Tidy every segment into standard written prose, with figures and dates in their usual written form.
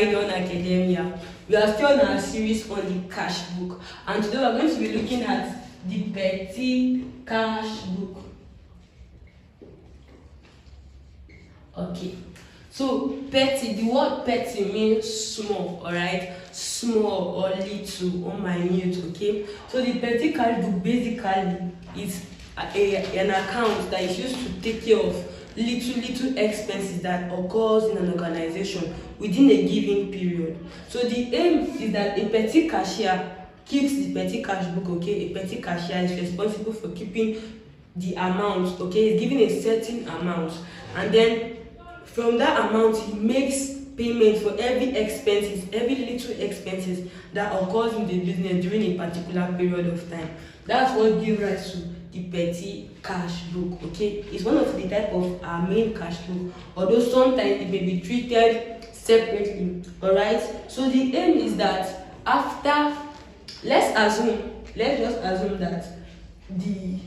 Dawn Academia. We are still on our series on the cash book, and today we are going to be looking at the petty cash book. Okay, so petty, the word petty means small, alright, small or little or minute. Okay, so the petty cash book basically is an account that is used to take care of little expenses that occurs in an organization within a given period. So the aim is that a petty cashier keeps the petty cash book. Okay, a petty cashier is responsible for keeping the amount. Okay, he's given a certain amount, and then from that amount he makes payment for every little expenses that occurs in the business during a particular period of time. That's what gives rise to the petty cash book. Okay, it's one of the type of our main cash book, although sometimes it may be treated separately. All right, so the aim is that after, let's just assume that the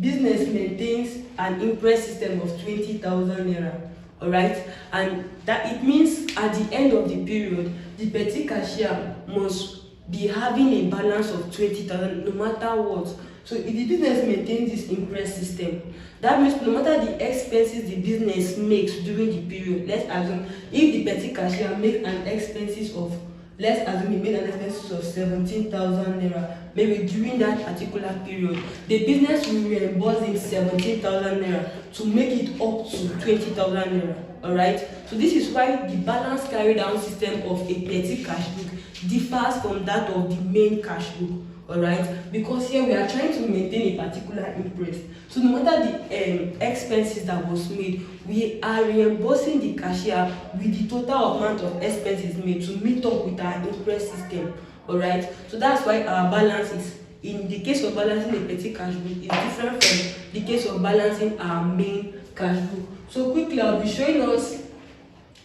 business maintains an interest system of 20,000 naira. All right, and that it means at the end of the period the petty cashier must be having a balance of 20,000 no matter what. So if the business maintains this interest system, that means no matter the expenses the business makes during the period, let's assume if the petty cashier makes an expenses of, let's assume he made an expenses of 17,000 naira, maybe during that particular period, the business will reimburse him 17,000 naira to make it up to 20,000 naira. All right, so this is why the balance carry down system of a petty cash book differs from that of the main cash book. All right, because here we are trying to maintain a particular interest. So no matter the expenses that was made, we are reimbursing the cashier with the total amount of expenses made to meet up with our interest system. All right, so that's why our balance is, in the case of balancing a petty cash book, is different from the case of balancing our main cash book. So quickly I'll be showing us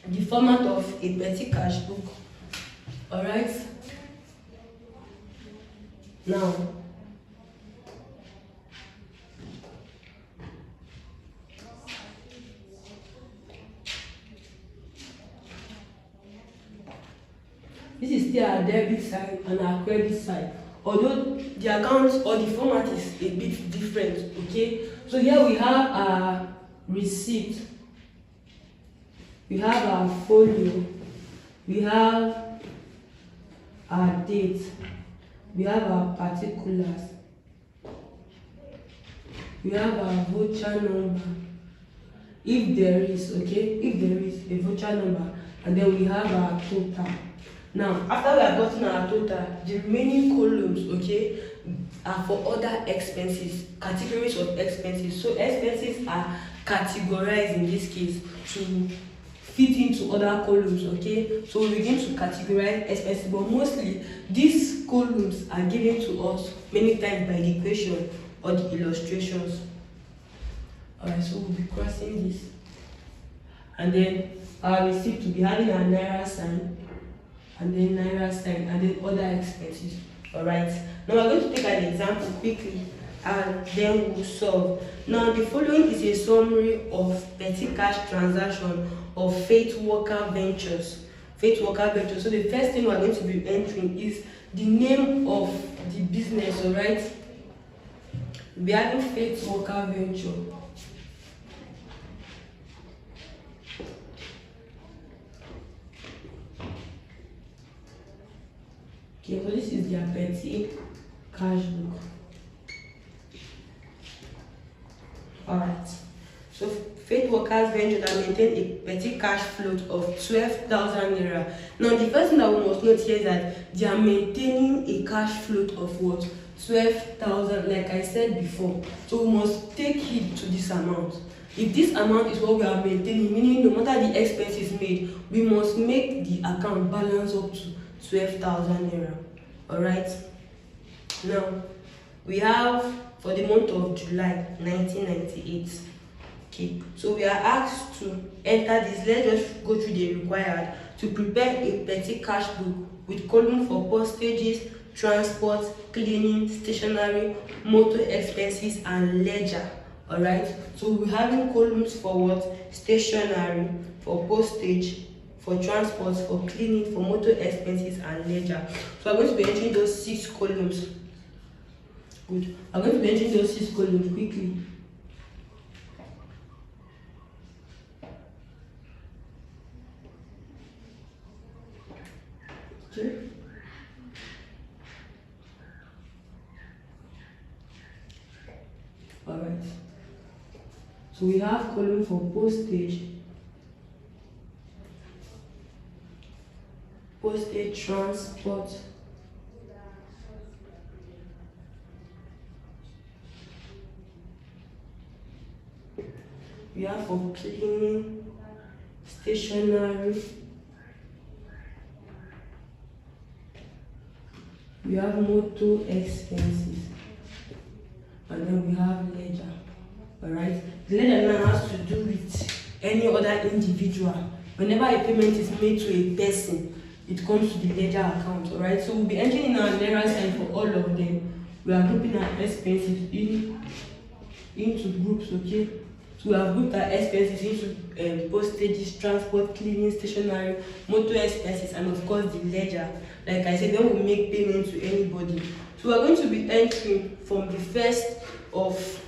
the format of a petty cash book. All right, now this is still our debit side and our credit side, although the accounts or the format is a bit different. Okay, so here we have our receipt, we have our folio, we have our date, we have our particulars, we have our voucher number, if there is a voucher number, and then we have our total. Now after we have gotten our total, the remaining columns, okay, are for other expenses, categories of expenses. So expenses are categorized in this case to fit into other columns. Okay, so we begin to categorize expenses, but mostly these columns are given to us many times by the equation or the illustrations. Alright, so we'll be crossing this, and then our receipt will be having a naira sign, and then naira sign, and then other expenses. Alright, now we're going to take an example quickly and then we'll solve. Now the following is a summary of petty cash transaction of Faith Walker Ventures. So the first thing we're going to be entering is the name of the business. All right, we are having Faith Walker Venture. Okay, so this is their petty cash book. Alright, so Faith Workers Venture that maintain a petty cash float of 12,000 naira. Now the first thing that we must note here is that they are maintaining a cash float of what? 12,000, like I said before. So we must take heed to this amount. If this amount is what we are maintaining, meaning no matter the expenses made, we must make the account balance up to 12,000 naira. Alright, now we have for the month of July 1998. Okay, so we are asked to enter this. Let's just go through the required to prepare a petty cash book with column for postages, transport, cleaning, stationery, motor expenses, and ledger. All right, so we're having columns for what? Stationery, for postage, for transport, for cleaning, for motor expenses and leisure. So I'm going to be entering those 6 columns. Good. I'm going to be entering those 6 columns quickly. Okay. Alright. So we have column for postage, transport, we have for cleaning, stationery, we have motor expenses, and then we have leisure. Alright, the leisure now has to do with any other individual. Whenever a payment is made to a person, it comes to the leisure account. Alright, so we'll be entering in our naira sign for all of them. We are grouping our expenses into groups. Okay, so we have grouped our expenses into postages, transport, cleaning, stationery, motor expenses, and of course the leisure. Like I said, then we make payment to anybody. So we are going to be entering from the 1st of.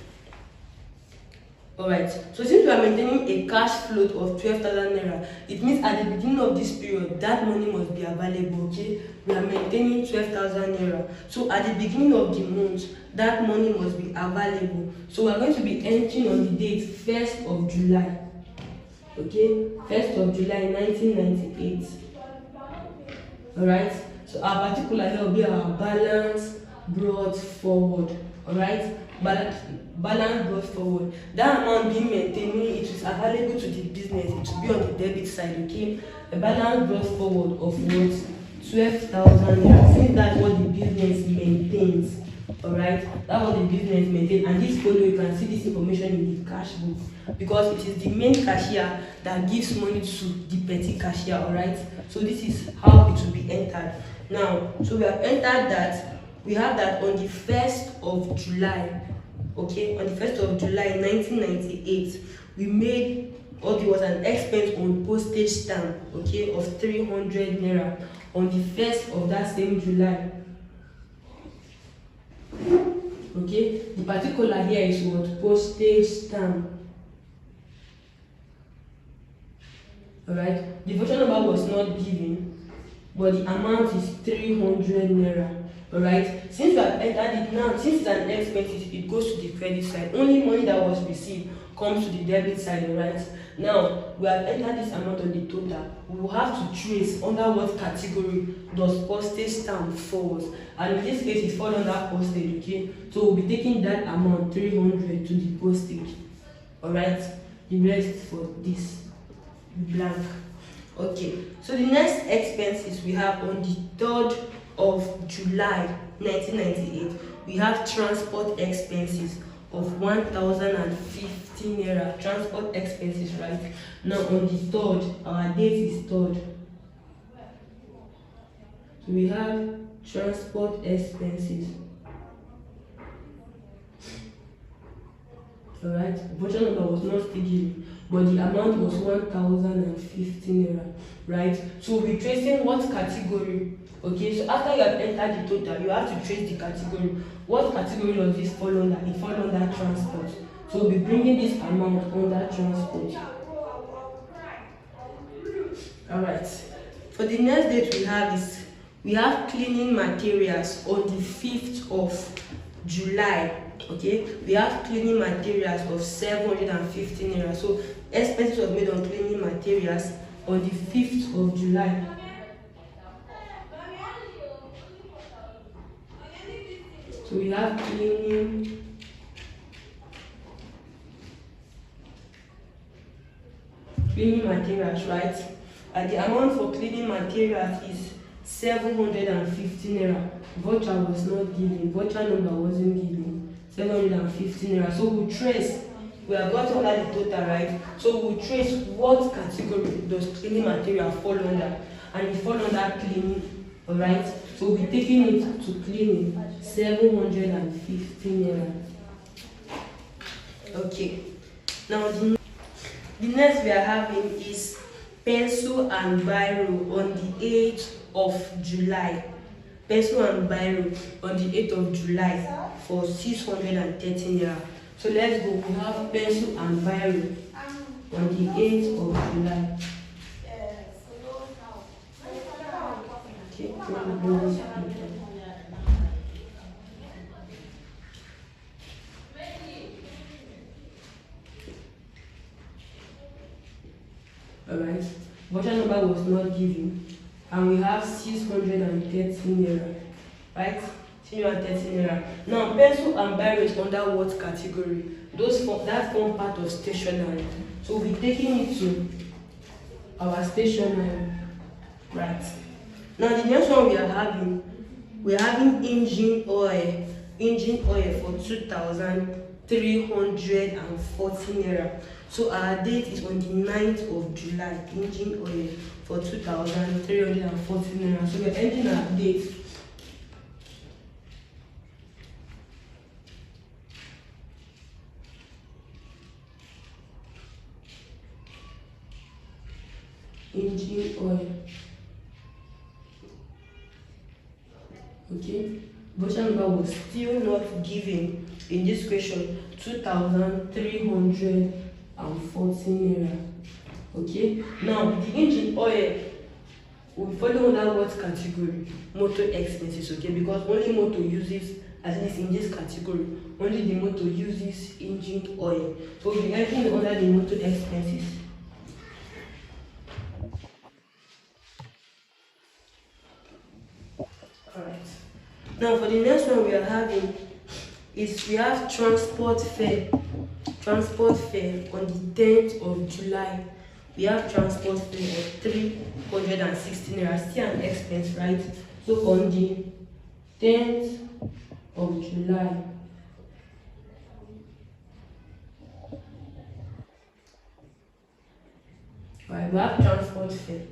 Alright, so since we are maintaining a cash float of 12,000 naira, it means at the beginning of this period, that money must be available. Okay, we are maintaining 12,000 naira. So at the beginning of the month, that money must be available. So we are going to be entering on the date 1st of July. Okay, 1st of July 1998. Alright, so our particular here will be our balance brought forward. Alright, balance brought forward. That amount being maintained, it is available to the business. It will be on the debit side. Okay, a balance brought forward of what? 12,000 naira. Since that's what the business maintains. Alright, that's what the business maintains. And this follow, you can see this information in the cash book, because it is the main cashier that gives money to the petty cashier. Alright, so this is how it will be entered. Now, so we have entered that. We have that on the 1st of July. Okay, on the 1st of July 1998, we made, or there was an expense on postage stamp, okay, of 300 naira on the 1st of that same July. Okay, the particular here is what? Postage stamp. Alright, the voucher number was not given, but the amount is 300 naira. Alright, since we have entered it now, since it's an expense, it goes to the credit side. Only money that was received comes to the debit side. Alright, now we have entered this amount on the total. We will have to trace under what category does postage stamp falls, and in this case it falls under postage. Okay, so we'll be taking that amount 300 to the postage. Alright, the rest for this blank. Okay, so the next expenses we have on the 3rd of July 1998, we have transport expenses of 1,050 naira. Transport expenses, right? Now on the 3rd, our date is 3rd. So we have transport expenses. Alright, voucher number was not still given, but the amount was 1,050 naira. Right? So we'll be tracing what category. Okay, so after you have entered the total, you have to trace the category. What category does this fall under? It falls under transport. So we'll be bringing this amount under transport. Alright. For the next date we have cleaning materials on the 5th of July. Okay, we have cleaning materials of 750 naira. So expenses were made on cleaning materials on the 5th of July. So we have cleaning materials, right? And the amount for cleaning materials is 750 naira. Voucher was not given, voucher number wasn't given. 750 naira. So we'll trace. We have got under the total, right? So we'll trace what category does cleaning material fall under, and it fall under cleaning. Alright, so we'll be taking it to cleaning 750 naira. Okay, now the next we are having is pencil and biro on the 8th of July. Pencil and biro on the 8th of July for 613 naira. So let's go. We have pencil and biro on the 8th of July. Alright, voucher number was not given, and we have 613 naira, right? 613 naira. Now, pencil and biro is under what category? That form part of stationery. So we'll be taking it to our stationery, right? Now, the next one we're having engine oil for 2,340 naira. So our date is on the 9th of July. Engine oil for 2,340 naira. So we're ending our date. Engine oil. Okay, voucher number was still not given in this question. 2,340 naira. Okay, now the engine oil will follow under what category? Motor expenses. Okay, because only motor uses, at least in this category, only the motor uses engine oil. So we'll be entering under the motor expenses. Alright. Now for the next one we are having is we have transport fare. Transport fare on the 10th of July. We have transport fare of 316 naira. Still an expense, right? So on the 10th of July, right, we have transport fare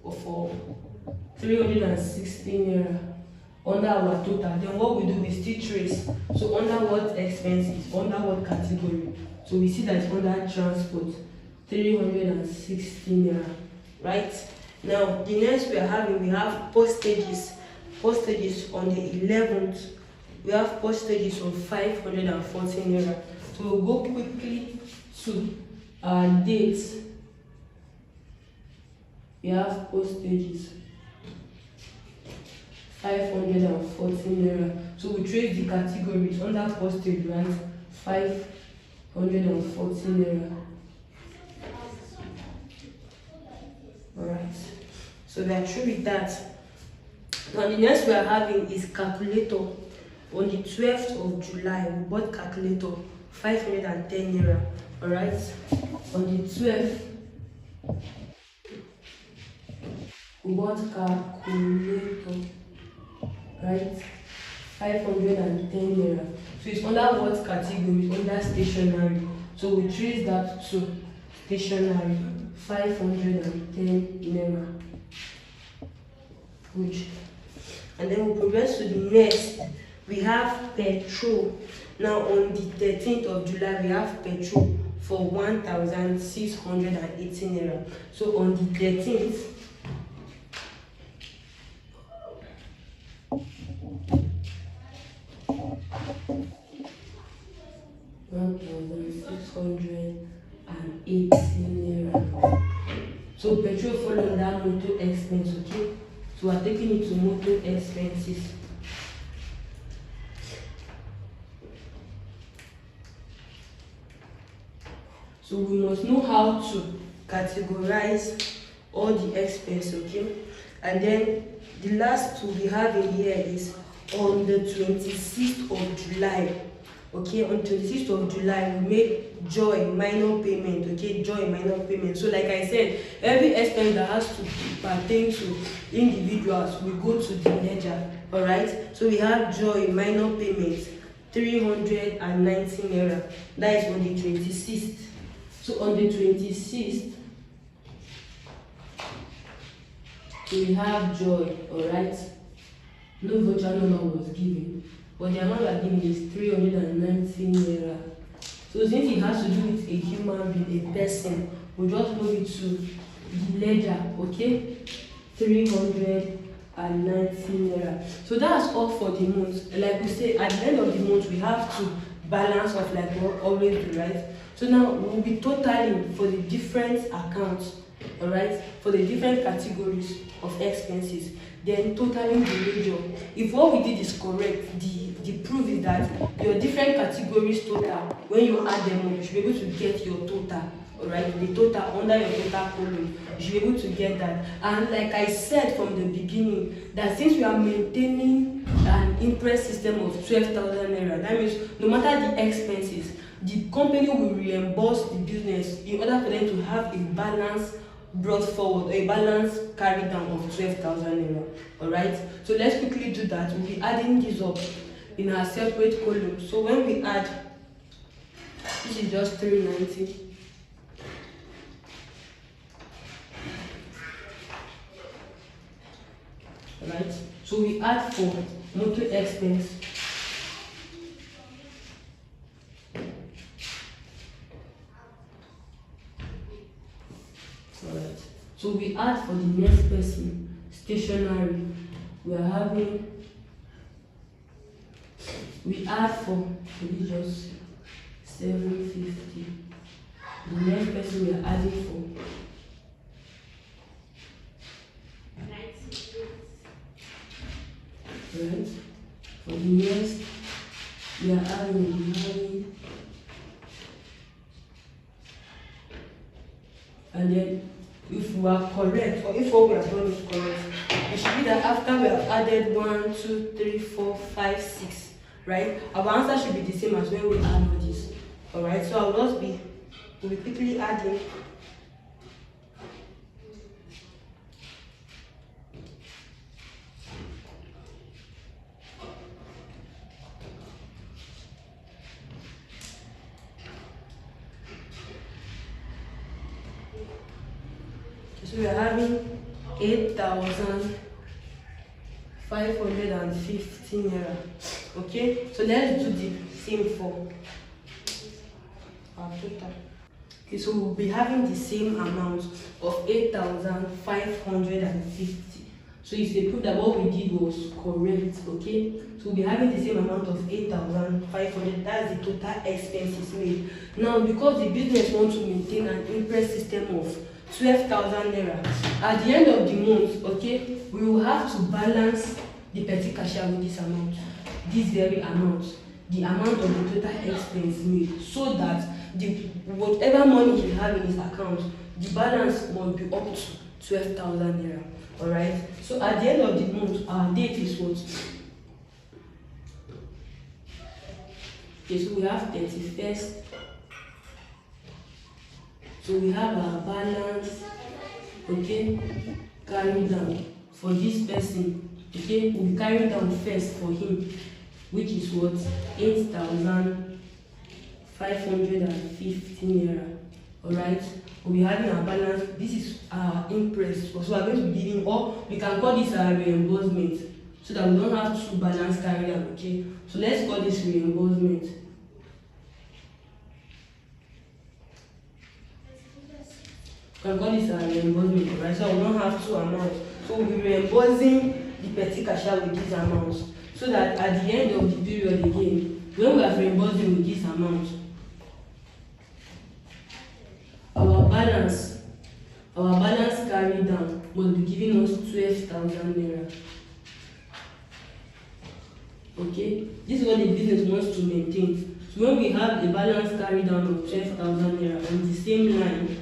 for 316 naira under our total. Then what we do, we still trace. So under what expenses, under what category? So we see that it's under transport, 316 naira, right? Now the next we have postages. Postages on the 11th, we have postages of 540 naira. So we'll go quickly to our dates. We have postages 540 naira. So we trace the categories under postage, right? 540 naira. Alright. So we are through with that. Now the next we are having is calculator. On the 12th of July, we bought calculator 510 naira. Alright. On the 12th, we bought calculator, right? 510 naira. So it's under what category? Under stationery. So we trace that to stationery, 510 naira. Good. And then we progress to the next. We have petrol. Now on the 13th of July, we have petrol for 1,680 naira. So on the 13th, so petrol follow that motor expense, okay? So we are taking it to motor expenses. So we must know how to categorize all the expenses, okay? And then the last two we have in here is on the 26th of July. Okay, on 26th of July, we made Joy minor payment. Okay, Joy minor payment. So like I said, every expense that has to pertain to individuals, we go to the ledger. Alright, so we have Joy minor payment 390 naira. That is on the 26th. So on the 26th, we have Joy. Alright, no voucher number was given, but the amount we are giving is 390 naira. So since it has to do with a human being, a person, we'll just move it to the ledger, okay? 390 naira. So that's all for the month. Like we say, at the end of the month, we have to balance off like we always do, right? So now we'll be totaling for the different accounts, all right, for the different categories of expenses, then totaling the major. If what we did is correct, the proof is that your different categories total, when you add them up, you should be able to get your total, all right, the total under your total column. You should be able to get that. And like I said from the beginning, that since we are maintaining an interest system of 12,000 naira, that means no matter the expenses, the company will reimburse the business in order for them to have a balance brought forward, a balance carried down of 12,000 naira. All right, so let's quickly do that. We'll be adding this up in our separate column. So when we add, this is just 390. Right, so we add for monthly expense. Alright, so we add for the next person, stationery. We add for just 750. The next person we are adding for right. For the next, we are adding, and then if we are correct, or if what we have done is correct, it should be that after we have added 1, 2, 3, 4, 5, 6, right? Our answer should be the same as when we add all this. All right, so we'll be quickly adding. So we are having 8,550 naira. Okay, so let's do the same for our total. Okay, so we'll be having the same amount of 8,550. So it's a proof that what we did was correct. Okay, so we'll be having the same amount of 8,500. That's the total expenses made. Now, because the business wants to maintain an interest system of 12,000 naira. At the end of the month, okay, we will have to balance the petty cashier with this amount, this very amount, the amount of the total expense made, so that whatever money he have in his account, the balance must be up to 12,000 naira. All right. So at the end of the month, our date is what? Okay, so we have 31st. So we have our balance, okay, carried down for this person. Okay, we'll carry down first for him, which is what? 8,550 naira. All right, we'll be having our balance. This is our interest. So we're going to be giving, or we can call this our reimbursement, so that we don't have two balance carried down. Okay, so let's call this reimbursement. We can call this a reimbursement, right? So we don't have two amounts. So we'll be reimbursing the petty cashier with these amounts, so that at the end of the period again, when we are reimbursing with this amount, our balance carried down will be giving us 12,000 naira. Okay, this is what the business wants to maintain. So when we have a balance carried down of 12,000 naira on the same line,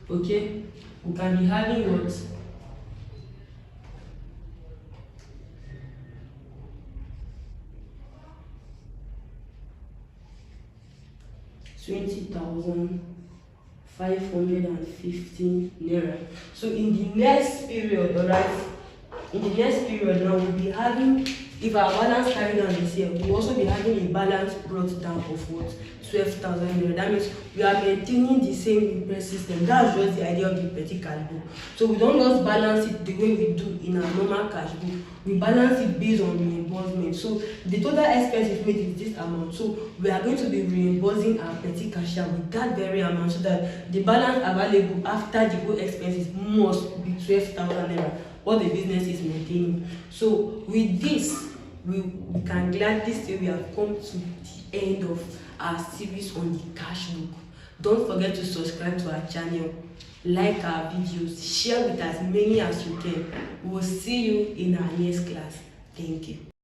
okay, we can be having what? 20,515 naira. So in the next period, all right, in the next period now we'll be having if our balance carried on this year, we'll also be having a balance brought down of what? 12,000 naira. That means we are maintaining the same interest system. That's just the idea of the petty cash book. So we don't just balance it the way we do in our normal cash book. We balance it based on reimbursement. So the total expense made is this amount. So we are going to be reimbursing our petty cashier with that very amount, so that the balance available after the whole expenses must be 12,000 naira, what the business is maintaining. So with this, we can gladly say we have come to the end of our series on the cash book. Don't forget to subscribe to our channel, like our videos, share with as many as you can. We will see you in our next class. Thank you.